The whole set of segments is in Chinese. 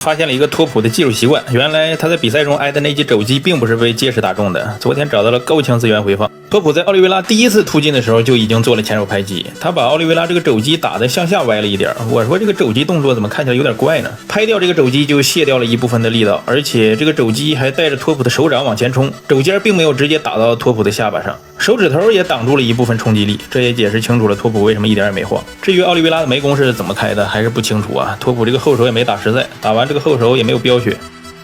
发现了一个托普的技术习惯，原来他在比赛中挨的那记肘击并不是被结实打中的。昨天找到了高清资源回放，托普在奥利维拉第一次突进的时候就已经做了前手拍击，他把奥利维拉这个肘击打得向下歪了一点。我说这个肘击动作怎么看起来有点怪呢？拍掉这个肘击就卸掉了一部分的力道，而且这个肘击还带着托普的手掌往前冲，肘尖并没有直接打到托普的下巴上，手指头也挡住了一部分冲击力，这也解释清楚了托普为什么一点也没晃。至于奥利维拉的眉弓是怎么开的还是不清楚啊，托普这个后手也没打实在，打完这个后手也没有飙血。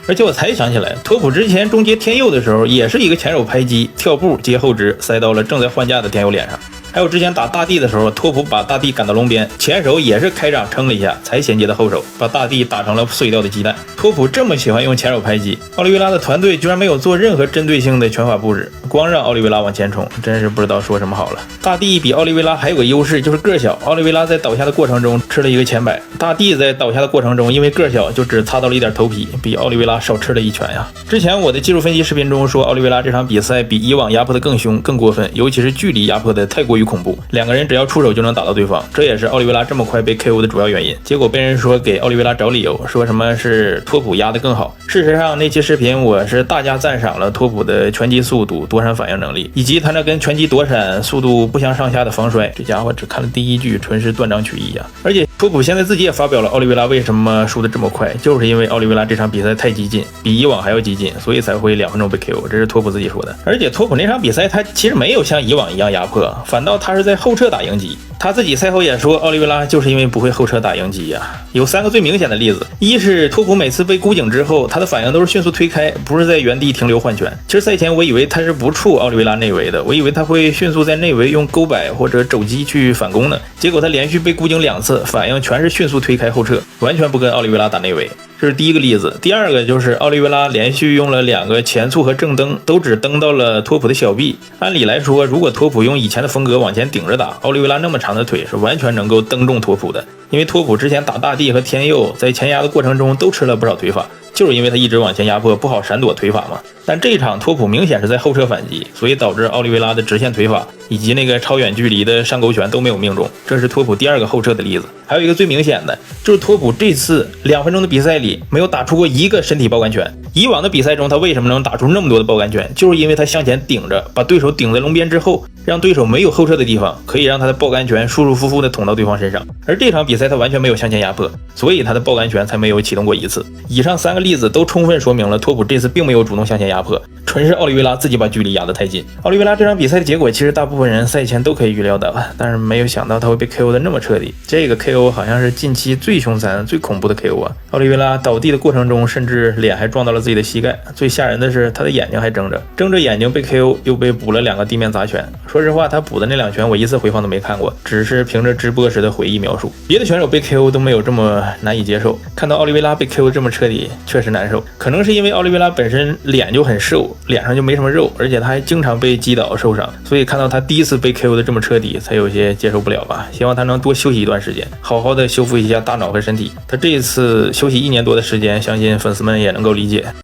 而且我才想起来，托普之前终结天佑的时候也是一个前手拍击，跳步接后直塞到了正在换架的天佑脸上。还有之前打大地的时候，托普把大地赶到龙边，前手也是开掌撑了一下才衔接的后手，把大地打成了碎掉的鸡蛋。托普这么喜欢用前手拍击，奥利维拉的团队居然没有做任何针对性的拳法布置，光让奥利维拉往前冲，真是不知道说什么好了。大地比奥利维拉还有个优势，就是个小，奥利维拉在倒下的过程中吃了一个前摆，大地在倒下的过程中因为个小就只擦到了一点头皮，比奥利维拉少吃了一拳呀。之前我的技术分析视频中说，奥利维拉这场比赛比以往压迫的更凶更过分，尤其是距离压迫的太过于恐怖，两个人只要出手就能打到对方，这也是奥利维拉这么快被 KO 的主要原因。结果被人说给奥利维拉找理由，说什么是托普压得更好。事实上那期视频我是大加赞赏了托普的拳击速度、躲闪反应能力，以及他那跟拳击躲闪速度不相上下的防摔，这家伙只看了第一句纯是断章取义啊。而且托普现在自己也发表了奥利维拉为什么输得这么快，就是因为奥利维拉这场比赛太激进，比以往还要激进，所以才会2分钟被 KO， 这是托普自己说的。而且托普那场比赛他其实没有像以往一样压迫，反倒他是在后撤打迎击。他自己赛后也说，奥利维拉就是因为不会后撤打迎击呀。有3个最明显的例子，一是托普每次被箍颈之后，他的反应都是迅速推开，不是在原地停留换拳。其实赛前我以为他是不触奥利维拉内围的，我以为他会迅速在内围用勾摆或者肘击去反攻呢，结果他连续被箍颈2次，反应全是迅速推开后撤，完全不跟奥利维拉打内围。这是第一个例子。第二个就是奥利维拉连续用了2个前簇和正蹬，都只蹬到了托普的小臂。按理来说，如果托普用以前的风格往前顶着打，奥利维拉那么长的腿是完全能够蹬中托普的，因为托普之前打大地和天佑在前压的过程中都吃了不少腿法，就是因为他一直往前压迫，不好闪躲腿法嘛。但这一场托普明显是在后撤反击，所以导致奥利维拉的直线腿法以及那个超远距离的上勾拳都没有命中，这是托普第2个后撤的例子。还有一个最明显的就是托普这次2分钟的比赛里没有打出过一个身体爆杆拳。以往的比赛中他为什么能打出那么多的爆杆拳，就是因为他向前顶着，把对手顶在龙边之后，让对手没有后撤的地方，可以让他的爆杆拳舒舒服服的捅到对方身上。而这场比赛他完全没有向前压迫，所以他的爆杆拳才没有启动过一次。以上3个例子都充分说明了托普这次并没有主动向前压迫，纯是奥利维拉自己把距离压得太近。奥利维拉这场比赛的结果其实大部分人赛前都可以预料到，但是没有想到他会被 KO 的那么彻底。这个 KO 好像是近期最凶残最恐怖的 KO 啊！奥利维拉倒地的过程中甚至脸还撞到了自己的膝盖，最吓人的是他的眼睛还睁着眼睛被 KO， 又被补了2个地面砸拳。说实话他补的那2拳我一次回放都没看过，只是凭着直播时的回忆描述。别的选手被 KO 都没有这么难以接受，看到奥利维拉被 KO 这么彻底确实难受。可能是因为奥利维拉本身脸就很瘦，脸上就没什么肉，而且他还经常被击倒受伤，所以看到他第一次被 KO 的这么彻底才有些接受不了吧。希望他能多休息一段时间，好好的修复一下大脑和身体。他这一次休息1年多的时间，相信粉丝们也能够理解。